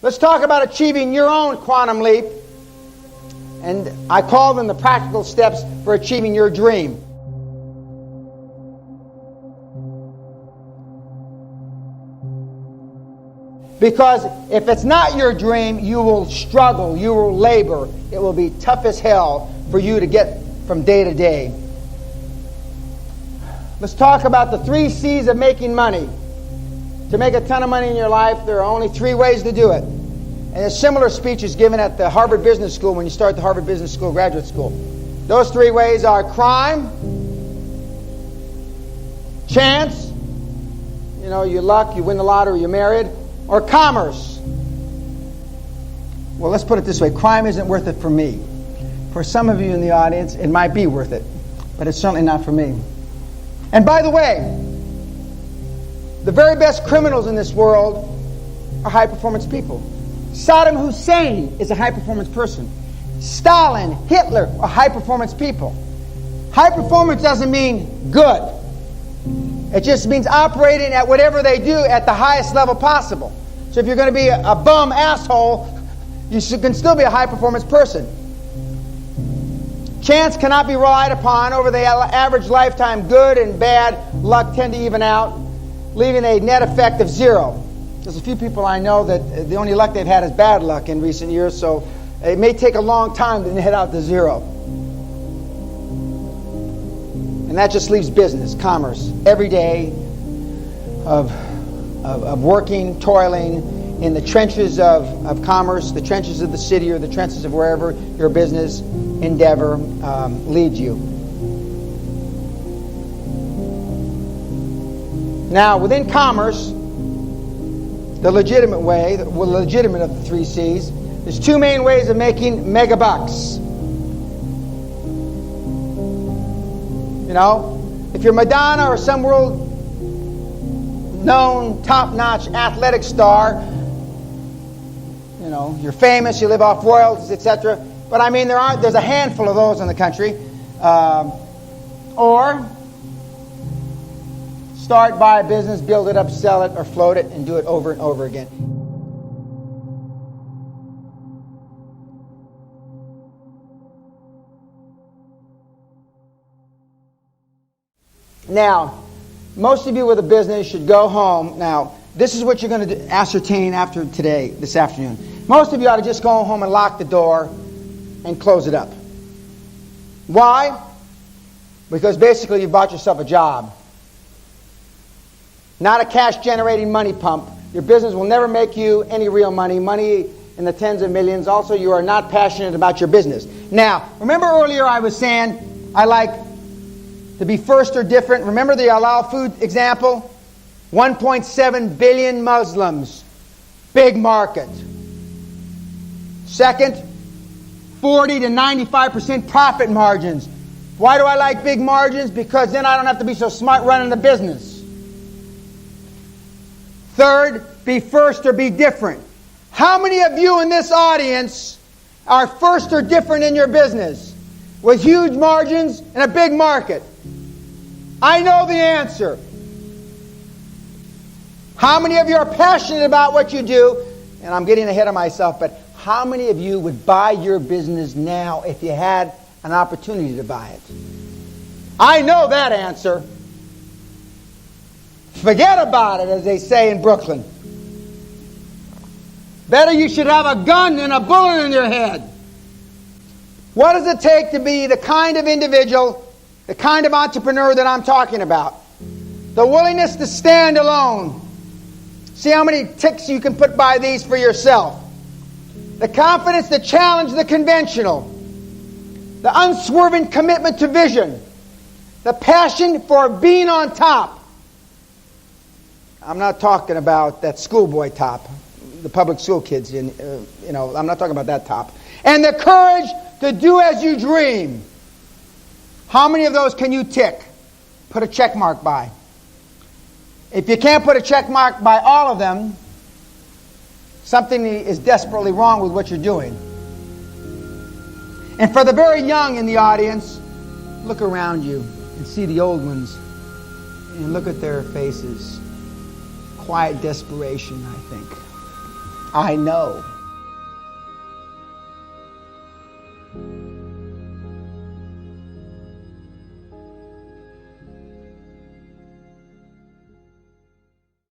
Let's talk about achieving your own quantum leap. And I call them the practical steps for achieving your dream. Because if it's not your dream, you will struggle, you will labor. It will be tough as hell for you to get from day to day. Let's talk about the 3 C's of making money. To make a ton of money in your life, there are only 3 ways to do it. And a similar speech is given at the Harvard Business School when you start the Harvard Business School graduate school. Those 3 ways are crime, chance, you luck, you win the lottery, you're married, or commerce. Well, let's put it this way. Crime isn't worth it for me. For some of you in the audience, it might be worth it, but it's certainly not for me. And by the way, the very best criminals in this world are high-performance people. Saddam Hussein is a high-performance person. Stalin, Hitler are high-performance people. High performance doesn't mean good. It just means operating at whatever they do at the highest level possible. So if you're going to be a bum asshole, you can still be a high-performance person. Chance cannot be relied upon. Over the average lifetime, good and bad luck tend to even out, leaving a net effect of 0. There's a few people I know that the only luck they've had is bad luck in recent years, so it may take a long time to net out to 0. And that just leaves business, commerce, every day of working, toiling in the trenches of commerce, the trenches of the city or the trenches of wherever your business endeavor leads you. Now, within commerce, the legitimate way, the legitimate of the 3 C's, there's 2 main ways of making mega bucks. If you're Madonna or some world-known, top-notch athletic star, you're famous, you live off royalties, etc. But I mean, there's a handful of those in the country. Or start, buy a business, build it up, sell it, or float it, and do it over and over again. Now, most of you with a business should go home. Now, this is what you're going to ascertain after today, this afternoon. Most of you ought to just go home and lock the door and close it up. Why? Because basically you bought yourself a job. Not a cash-generating money pump. Your business will never make you any real money in the tens of millions. Also, you are not passionate about your business. Now, remember earlier I was saying I like to be first or different. Remember the halal food example? 1.7 billion Muslims. Big market. Second, 40 to 95% profit margins. Why do I like big margins? Because then I don't have to be so smart running the business. Third, be first or be different. How many of you in this audience are first or different in your business with huge margins and a big market? I know the answer. How many of you are passionate about what you do? And I'm getting ahead of myself, but how many of you would buy your business now if you had an opportunity to buy it? I know that answer. Forget about it, as they say in Brooklyn. Better you should have a gun than a bullet in your head. What does it take to be the kind of individual, the kind of entrepreneur that I'm talking about? The willingness to stand alone. See how many ticks you can put by these for yourself. The confidence to challenge the conventional. The unswerving commitment to vision. The passion for being on top. I'm not talking about that schoolboy top, the public school kids. I'm not talking about that top. And the courage to do as you dream. How many of those can you tick? Put a check mark by. If you can't put a check mark by all of them, something is desperately wrong with what you're doing. And for the very young in the audience, look around you and see the old ones and look at their faces. Quiet desperation, I think. I know.